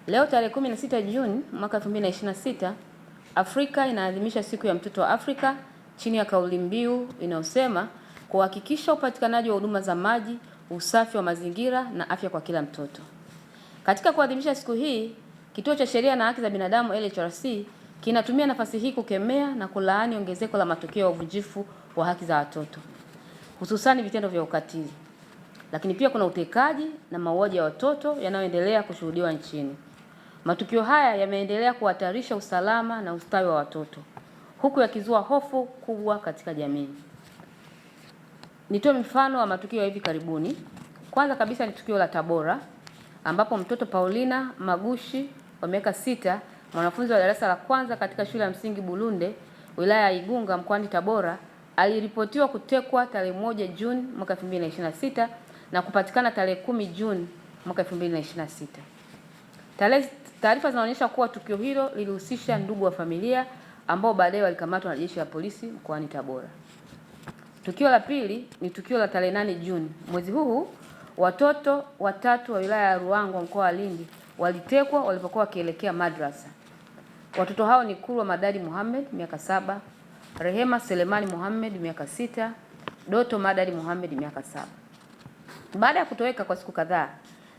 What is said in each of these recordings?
Leo tarehe 16 Juni mwaka 2026, Afrika inaadhimisha siku ya mtoto wa Afrika chini ya kauli mbiu inayosema kuhakikisha upatikanaji wa huduma za maji, usafi wa mazingira na afya kwa kila mtoto. Katika kuadhimisha siku hii, Kituo cha Sheria na Haki za Binadamu LHRC kinatumia nafasi hii kukemea na kulaani ongezeko la matukio ya uvunjifu wa haki za watoto, hususani vitendo vya ukatili. Lakini pia kuna utekaji na mauaji ya watoto yanayoendelea kushuhudiwa nchini. Matukio haya yameendelea kuhatarisha usalama na ustawi wa watoto, huku yakizua hofu kubwa katika jamii. Nitoe mfano wa matukio ya hivi karibuni. Kwanza kabisa ni tukio la Tabora, ambapo mtoto Paulina Magushi wa miaka 6, mwanafunzi wa darasa la kwanza katika shule ya msingi Bulunde, wilaya ya Igunga, mkoani Tabora, aliripotiwa kutekwa tarehe 1 Juni mwaka 2026 na kupatikana tarehe 10 Juni mwaka 2026. Taarifa zinaonyesha kuwa tukio hilo lilihusisha ndugu wa familia ambao baadaye walikamatwa na jeshi la polisi mkoani Tabora. Tukio la pili ni tukio la tarehe 8 Juni. Mwezi huu watoto watatu wa wilaya ya Ruangwa mkoa wa Lindi walitekwa walipokuwa wakielekea madrasa. Watoto hao ni Kurwa Madadi Muhammad miaka 7, Rehema Selemani Muhammad miaka 6, Doto Madadi Muhammad miaka 7. Baada ya kutoweka kwa siku kadhaa,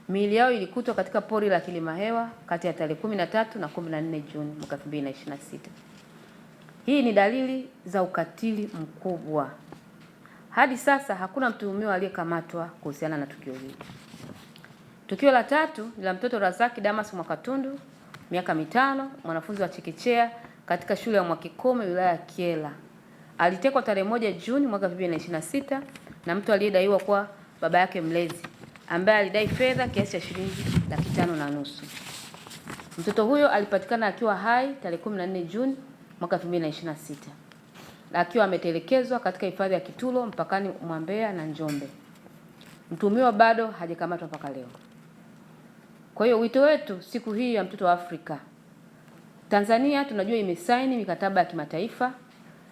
miili yao ilikutwa katika pori la Kilimahewa kati ya tarehe 13 na 14 Juni mwaka 2026. Hii ni dalili za ukatili mkubwa. Hadi sasa hakuna mtuhumiwa aliyekamatwa kuhusiana na tukio hili. Tukio la tatu ni la mtoto Razaki Damas Mwakatundu miaka 5, mwanafunzi wa chekechea katika shule ya Mwakikome wilaya ya Kyela. Alitekwa tarehe 1 Juni mwaka 2026 na mtu aliyedaiwa kuwa baba yake mlezi, ambaye alidai fedha kiasi cha shilingi 550,000. Mtoto huyo alipatikana akiwa hai tarehe 14 Juni mwaka 2026 na akiwa ametelekezwa katika hifadhi ya Kitulo mpakani mwa Mbeya na Njombe. Mtuhumiwa bado hajakamatwa mpaka leo. Kwa hiyo wito wetu siku hii ya mtoto wa Afrika, Tanzania tunajua imesaini mikataba ya kimataifa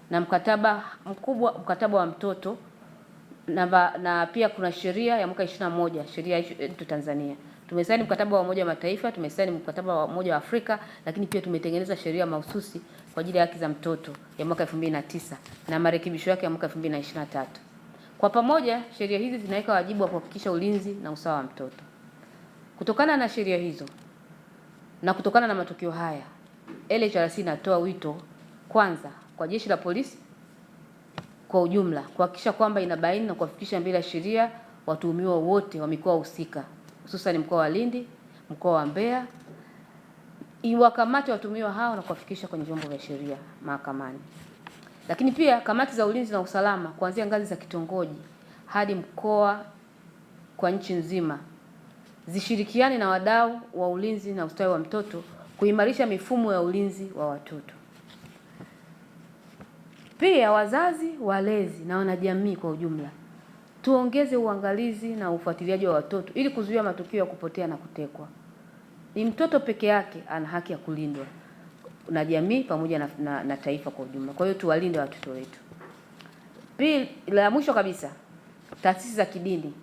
na mkataba mkubwa, mkataba wa mtoto na pia kuna sheria ya mwaka 21, sheria yetu Tanzania. Tumesaini mkataba wa Umoja wa Mataifa, tumesaini mkataba wa Umoja wa Afrika, lakini pia tumetengeneza sheria mahususi kwa ajili ya haki za mtoto ya mwaka 2009 na marekebisho yake ya mwaka 2023. Kwa pamoja, sheria hizi zinaweka wajibu wa kuhakikisha ulinzi na usawa wa mtoto. Kutokana na sheria hizo na kutokana na matukio haya, LHRC inatoa wito kwanza kwa jeshi la polisi kwa ujumla kuhakikisha kwamba inabaini na kuwafikisha mbele ya sheria watuhumiwa wote wa mikoa husika, hususan mkoa wa Lindi, mkoa wa Mbeya, iwakamate watuhumiwa hao na kuwafikisha kwenye vyombo vya sheria mahakamani. Lakini pia kamati za ulinzi na usalama kuanzia ngazi za kitongoji hadi mkoa kwa nchi nzima zishirikiane na wadau wa ulinzi na ustawi wa mtoto kuimarisha mifumo ya ulinzi wa watoto. Pia wazazi, walezi na wanajamii kwa ujumla tuongeze uangalizi na ufuatiliaji wa watoto ili kuzuia matukio ya kupotea na kutekwa. Ni mtoto peke yake ana haki ya kulindwa na jamii pamoja na taifa kwa ujumla. Kwa hiyo tuwalinde watoto wetu. Pili, la mwisho kabisa, taasisi za kidini,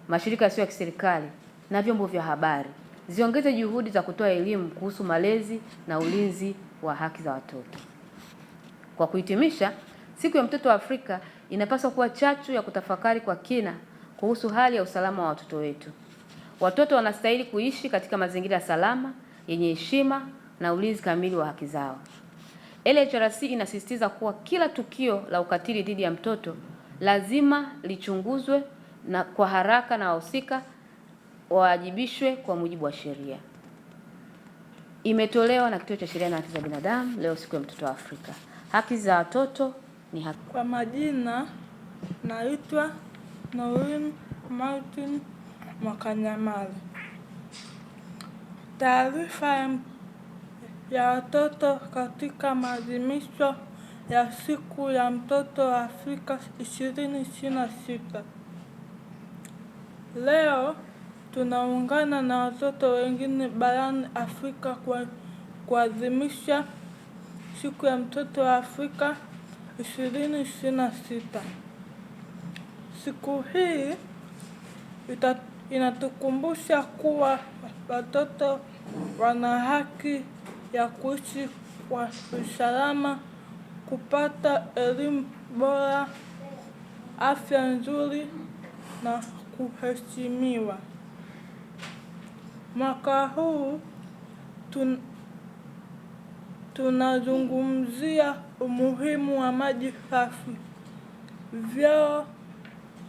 mashirika yasiyo ya kiserikali na vyombo vya habari ziongeze juhudi za kutoa elimu kuhusu malezi na ulinzi wa haki za watoto. Kwa kuhitimisha, siku ya mtoto wa Afrika inapaswa kuwa chachu ya kutafakari kwa kina kuhusu hali ya usalama wa watoto wetu. Watoto wanastahili kuishi katika mazingira salama, yenye heshima na ulinzi kamili wa haki zao. LHRC inasisitiza kuwa kila tukio la ukatili dhidi ya mtoto lazima lichunguzwe na kwa haraka na wahusika wawajibishwe kwa mujibu wa sheria. Imetolewa na Kituo cha Sheria na Haki za Binadamu, leo siku ya mtoto wa Afrika. Haki za watoto ni haki. Kwa majina naitwa Noreen Martin Mwakanyamala. Taarifa ya watoto katika maadhimisho ya siku ya mtoto wa Afrika 2026. Leo tunaungana na watoto wengine barani Afrika kuadhimisha siku ya mtoto wa Afrika 2026. Siku hii inatukumbusha kuwa watoto wana haki ya kuishi kwa usalama, kupata elimu bora, afya nzuri na kuheshimiwa. Mwaka huu tunazungumzia umuhimu wa maji safi, vyoo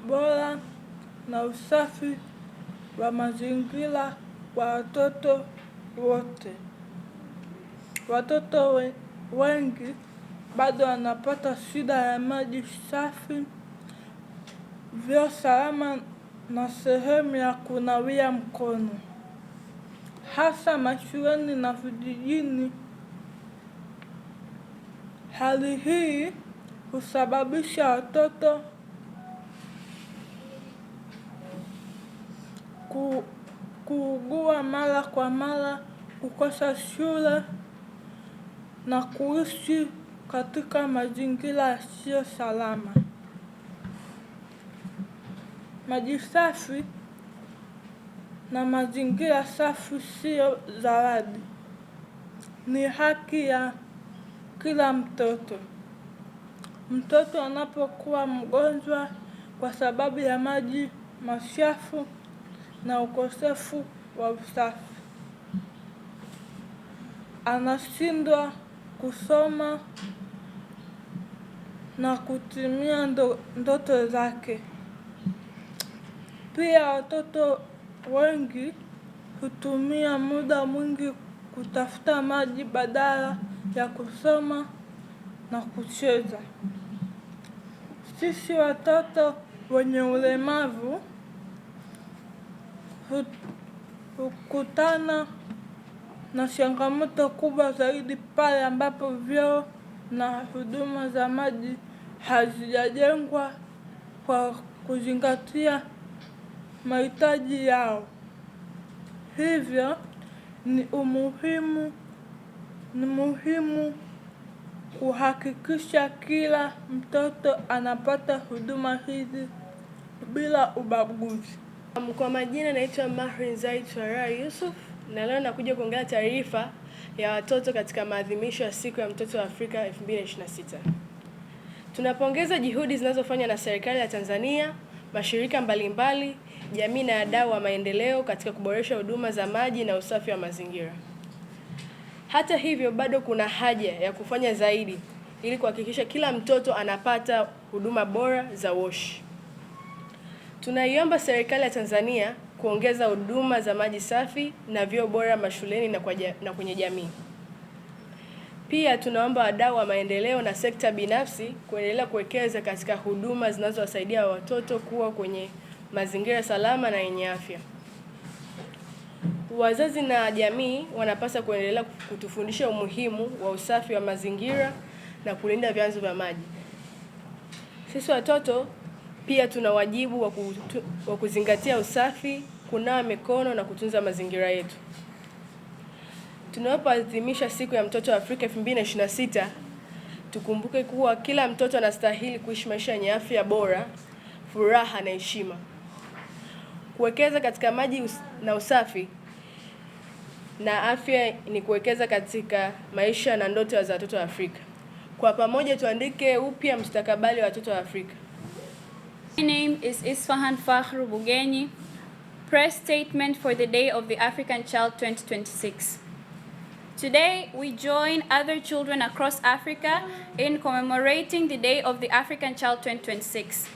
bora na usafi wa mazingira kwa watoto wote. Watoto wengi bado wanapata shida ya maji safi, vyoo salama na sehemu ya kunawia mkono, hasa mashuleni na vijijini. Hali hii husababisha watoto kuugua mara kwa mara, kukosa shule na kuishi katika mazingira yasiyo salama. Maji safi na mazingira safi sio zawadi, ni haki ya kila mtoto. Mtoto anapokuwa mgonjwa kwa sababu ya maji machafu na ukosefu wa usafi, anashindwa kusoma na kutimia ndoto zake. Pia watoto wengi hutumia muda mwingi kutafuta maji badala ya kusoma na kucheza. Sisi watoto wenye ulemavu hukutana na changamoto kubwa zaidi pale ambapo vyoo na huduma za maji hazijajengwa kwa kuzingatia mahitaji yao. Hivyo ni muhimu kuhakikisha kila mtoto anapata huduma hizi bila ubaguzi. Kwa majina naitwa Mahrin Zaid Farah Yusuf, na leo nakuja kuongea taarifa ya watoto katika maadhimisho ya siku ya mtoto wa Afrika 2026. Tunapongeza juhudi zinazofanywa na serikali ya Tanzania, mashirika mbalimbali, jamii na wadau wa maendeleo katika kuboresha huduma za maji na usafi wa mazingira. Hata hivyo, bado kuna haja ya kufanya zaidi ili kuhakikisha kila mtoto anapata huduma bora za WASH. Tunaiomba serikali ya Tanzania kuongeza huduma za maji safi na vyoo bora mashuleni na kwenye jamii. Pia tunaomba wadau wa maendeleo na sekta binafsi kuendelea kuwekeza katika huduma zinazowasaidia watoto kuwa kwenye mazingira salama na yenye afya. Wazazi na jamii wanapaswa kuendelea kutufundisha umuhimu wa usafi wa mazingira na kulinda vyanzo vya maji. Sisi watoto pia tuna wajibu wa kuzingatia usafi, kunawa mikono na kutunza mazingira yetu. Tunapoadhimisha siku ya mtoto wa Afrika 2026, tukumbuke kuwa kila mtoto anastahili kuishi maisha yenye afya bora, furaha na heshima. Kuwekeza katika maji na usafi na afya ni kuwekeza katika maisha na ndoto za watoto wa Afrika. Kwa pamoja tuandike upya mustakabali wa watoto wa Afrika. My name is Isfahan Fakhru Bugenyi. Press statement for the Day of the African Child 2026. Today, we join other children across Africa in commemorating the Day of the African Child 2026.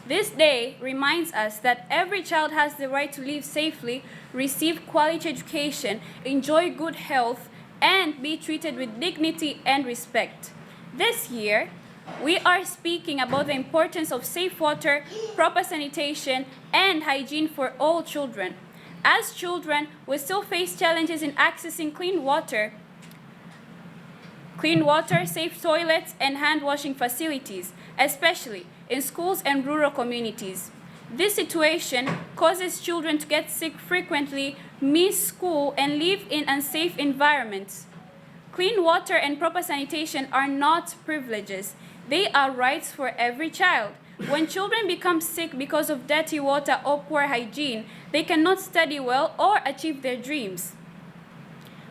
This day reminds us that every child has the right to live safely, receive quality education, enjoy good health, and be treated with dignity and respect. This year, we are speaking about the importance of safe water, proper sanitation, and hygiene for all children. As children, we still face challenges in accessing clean water, safe toilets, and hand-washing facilities, especially in schools and rural communities. This situation causes children to get sick frequently, miss school, and live in unsafe environments. Clean water and proper sanitation are not privileges. They are rights for every child. When children become sick because of dirty water or poor hygiene, they cannot study well or achieve their dreams.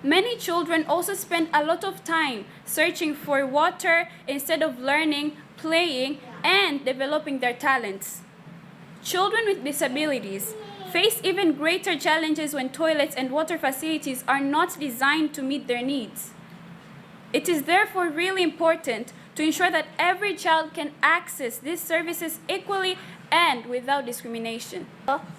Many children also spend a lot of time searching for water instead of learning, playing, and developing their talents. Children with disabilities face even greater challenges when toilets and water facilities are not designed to meet their needs. It is therefore really important to ensure that every child can access these services equally and without discrimination.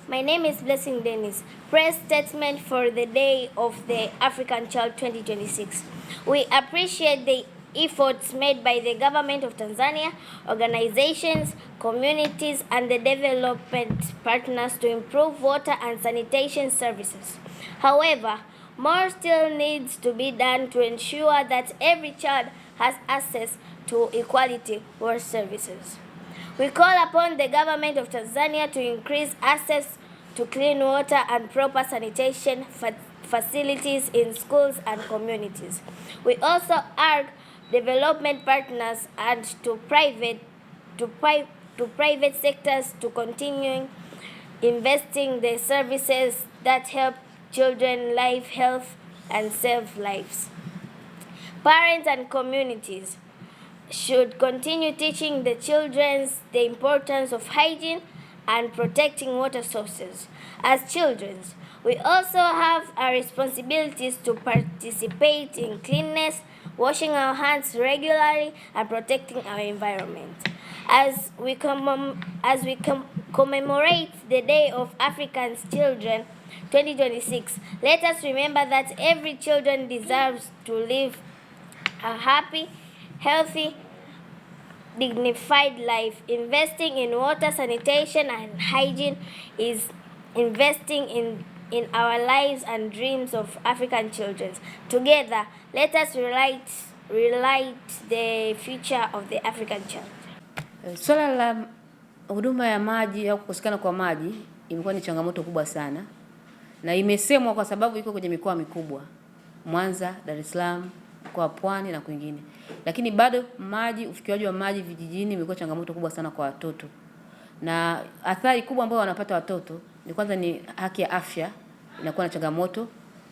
My name is Blessing Dennis. Press statement for the Day of the African Child 2026. We appreciate the efforts made by the government of Tanzania, organizations, communities, and the development partners to improve water and sanitation services. However, more still needs to be done to ensure that every child has access to equality water services. We call upon the government of Tanzania to increase access to clean water and proper sanitation facilities in schools and communities. We also urge development partners and to private sectors to continue investing the services that help children live health and save lives. Parents and communities should continue teaching the children the importance of hygiene and protecting water sources. As children, we also have our responsibilities to participate in cleanliness, washing our hands regularly, and protecting our environment. As we commemorate the Day of African Children 2026, let us remember that every child deserves to live a happy, healthy, dignified life. Investing in water, sanitation, and hygiene is investing in our lives and dreams of African children. Together, let us relight the future of the African child. Swala la huduma ya maji au kukosekana kwa maji imekuwa ni changamoto kubwa sana, na imesemwa kwa sababu iko kwenye mikoa mikubwa, Mwanza, Dar es Salaam, mkoa wa Pwani na kwingine. Lakini bado ufikiwaji wa maji vijijini imekuwa changamoto kubwa sana kwa watoto. Na athari kubwa ambayo wanapata watoto ni kwanza ni haki ya afya inakuwa na changamoto.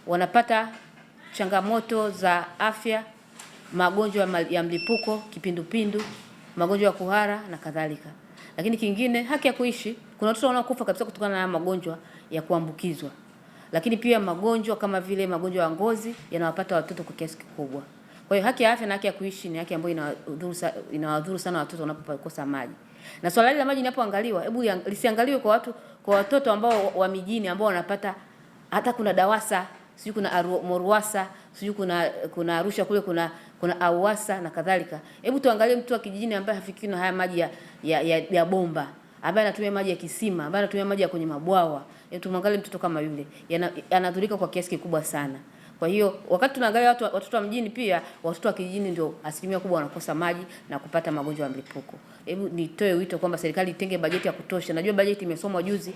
Wanapata changamoto za afya, magonjwa ya mlipuko, kipindupindu, magonjwa ya kuhara na kadhalika. Lakini kingine, haki ya kuishi. Kuna watoto wanaokufa kabisa kutokana na magonjwa ya kuambukizwa. Lakini pia magonjwa kama vile magonjwa ya ngozi yanawapata watoto kwa kiasi kikubwa. Kwa hiyo haki ya afya na haki ya kuishi ni haki ambayo inawadhuru sana watoto wanapokosa maji. Na swala hili la maji linapoangaliwa, hebu lisiangaliwe kwa watoto ambao wa mijini ambao wanapata, hata kuna DAWASA, sijui kuna MORUWASA, sijui kuna Arusha kule kuna AUWASA na kadhalika. Hebu tuangalie mtu wa kijijini ambaye hafikii na haya maji ya bomba, ambaye anatumia maji ya kisima, ambaye anatumia maji ya kwenye mabwawa. Tumwangalie mtoto kama yule, yanadhurika kwa kiasi kikubwa sana. Kwa hiyo wakati tunaangalia watoto wa mjini, pia watoto wa kijijini ndio asilimia kubwa wanakosa maji na kupata magonjwa ya mlipuko. Hebu nitoe wito kwamba serikali itenge bajeti ya kutosha. Najua bajeti imesomwa juzi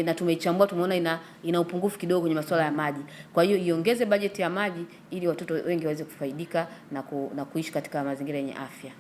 na tumeichambua, tumeona ina upungufu kidogo kwenye masuala ya maji. Kwa hiyo iongeze bajeti ya maji ili watoto wengi waweze kufaidika na kuishi katika mazingira yenye afya.